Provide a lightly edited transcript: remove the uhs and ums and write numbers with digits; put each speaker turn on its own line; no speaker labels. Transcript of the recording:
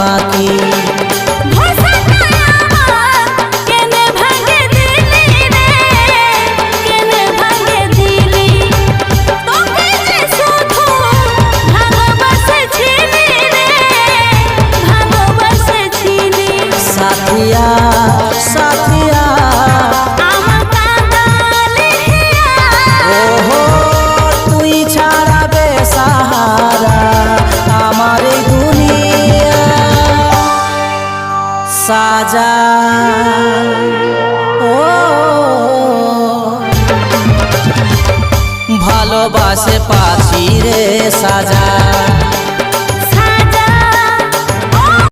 বাকি। সাথিয়া সাথিয়া ওহো তুই ছাড়া বেসাহারা আমার এই দুনিয়া সাজা ও ভালোবাসে পাছি রে সাজা।